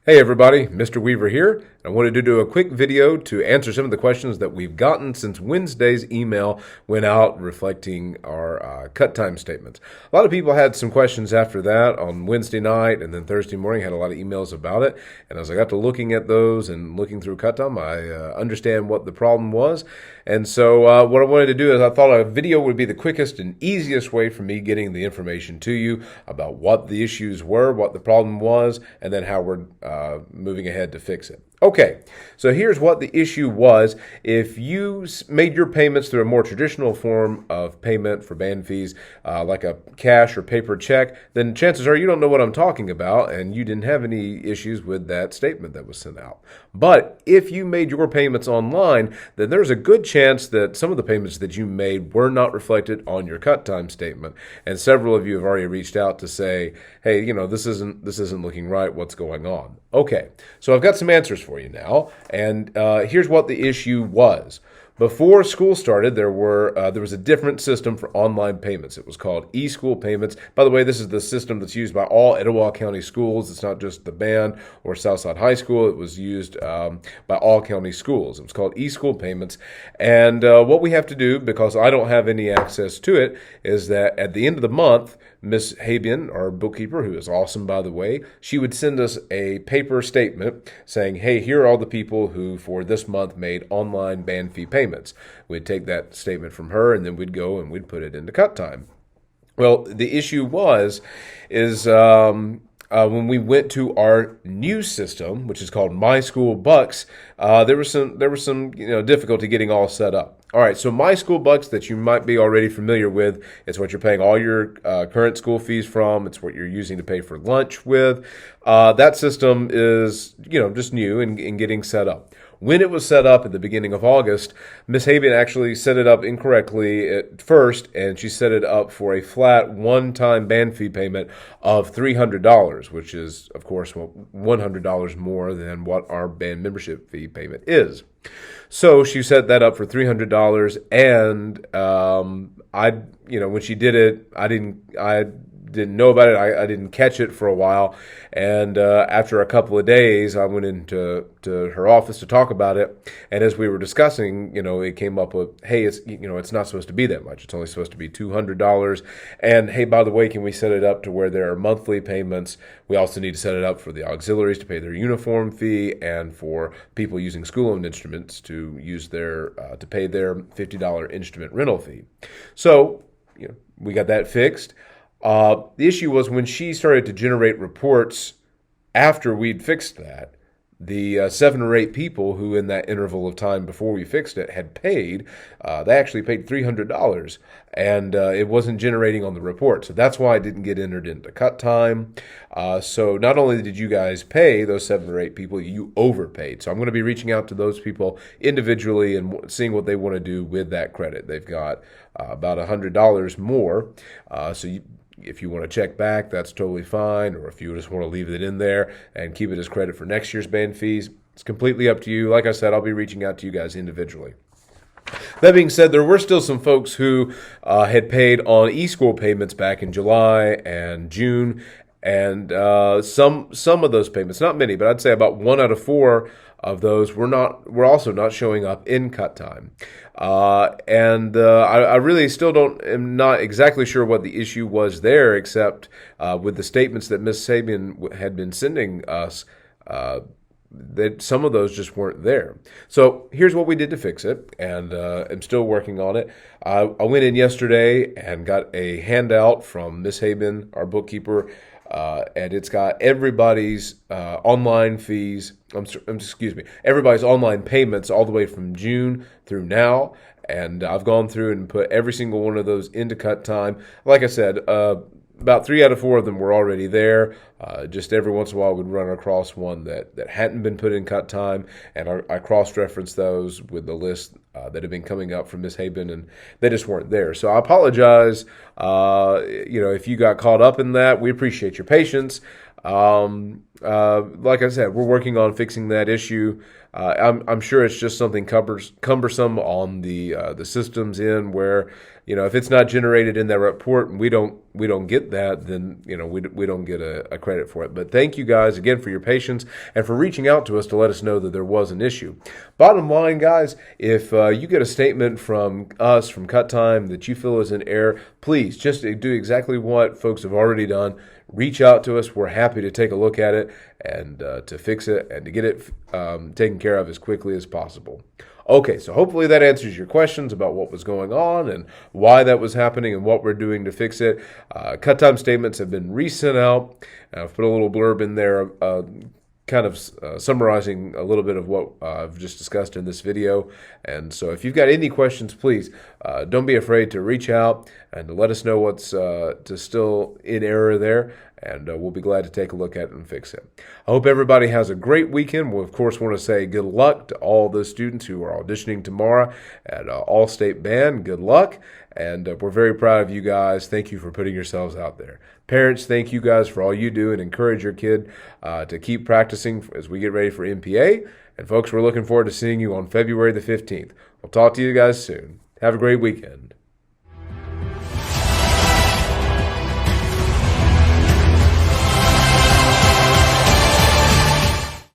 Hey everybody, Mr. Weaver here. I wanted to do a quick video to answer some of the questions that we've gotten since Wednesday's email went out reflecting our CutTime statements. A lot of people had some questions after that on Wednesday night, and then Thursday morning had a lot of emails about it. And as I got to looking at those and looking through CutTime, I understand what the problem was. And so what I wanted to do is I thought a video would be the quickest and easiest way for me getting the information to you about what the issues were, what the problem was, and then how we're moving ahead to fix it. Okay, so here's what the issue was. If you made your payments through a more traditional form of payment for band fees, like a cash or paper check, then chances are you don't know what I'm talking about and you didn't have any issues with that statement that was sent out. But if you made your payments online, then there's a good chance that some of the payments that you made were not reflected on your CutTime statement. And several of you have already reached out to say, hey, this isn't looking right. What's going on? Okay, so I've got some answers for you now, and here's what the issue was. Before school started, there was a different system for online payments. It was called e-school payments. By the way, this is the system that's used by all Etowah County schools. It's not just the band or Southside High School. It was used by all county schools. It was called e-school payments. And what we have to do, because I don't have any access to it, is that at the end of the month, Miss Habian, our bookkeeper, who is awesome, by the way, she would send us a paper statement saying, hey, here are all the people who for this month made online band fee payments. We'd take that statement from her, and then we'd go and we'd put it into CutTime. Well, the issue is when we went to our new system, which is called My School Bucks, there was some difficulty getting all set up. All right, so My School Bucks that you might be already familiar with, it's what you're paying all your current school fees from. It's what you're using to pay for lunch with. That system is just new and getting set up. When it was set up at the beginning of August, Miss Habian actually set it up incorrectly at first, and she set it up for a flat one-time band fee payment of $300, which is, of course, $100 more than what our band membership fee payment is. So she set that up for $300, and when she did it, I didn't know about it. I didn't catch it for a while, and after a couple of days, I went into her office to talk about it. And as we were discussing, it came up with, hey, it's not supposed to be that much. It's only supposed to be $200. And hey, by the way, can we set it up to where there are monthly payments? We also need to set it up for the auxiliaries to pay their uniform fee, and for people using school-owned instruments to use to pay their $50 instrument rental fee. So we got that fixed. The issue was when she started to generate reports after we'd fixed that, the 7 or 8 people who in that interval of time before we fixed it had paid, they actually paid $300, and it wasn't generating on the report. So that's why it didn't get entered into CutTime. So not only did you guys pay those 7 or 8 people, you overpaid. So I'm going to be reaching out to those people individually and seeing what they want to do with that credit. They've got about $100 more. If you want to check back, that's totally fine. Or if you just want to leave it in there and keep it as credit for next year's band fees, it's completely up to you. Like I said, I'll be reaching out to you guys individually. That being said, there were still some folks who had paid on e-school payments back in July and June. And some of those payments, not many, but I'd say about 1 out of 4 of those were also not showing up in CutTime. I really still am not exactly sure what the issue was there, except with the statements that Ms. Sabian had been sending us, that some of those just weren't there. So here's what we did to fix it, and I'm still working on it. I went in yesterday and got a handout from Ms. Haben, our bookkeeper, and it's got everybody's online fees, everybody's online payments all the way from June through now. And I've gone through and put every single one of those into CutTime. Like I said, about 3 out of 4 of them were already there. Just every once in a while, we'd run across one that hadn't been put in CutTime, and I cross-referenced those with the list that had been coming up from Ms. Haben, and they just weren't there. So I apologize. If you got caught up in that, we appreciate your patience. Like I said, we're working on fixing that issue. I'm sure it's just something cumbersome on the systems in where, if it's not generated in that report and we don't get that, then we don't get a credit for it. But thank you guys again for your patience and for reaching out to us to let us know that there was an issue. Bottom line, guys, if you get a statement from us, from CutTime, that you feel is in error, please just do exactly what folks have already done. Reach out to us. We're happy to take a look at it and to fix it and to get it taken care of as quickly as possible. Okay, so hopefully that answers your questions about what was going on and why that was happening and what we're doing to fix it. CutTime statements have been resent out. I've put a little blurb in there kind of summarizing a little bit of what I've just discussed in this video. And so if you've got any questions, please don't be afraid to reach out and to let us know what's still in error there, and we'll be glad to take a look at it and fix it. I hope everybody has a great weekend. We, of course, want to say good luck to all those students who are auditioning tomorrow at All-State Band. Good luck, and we're very proud of you guys. Thank you for putting yourselves out there. Parents, thank you guys for all you do, and encourage your kid to keep practicing as we get ready for MPA. And folks, we're looking forward to seeing you on February the 15th. We'll talk to you guys soon. Have a great weekend.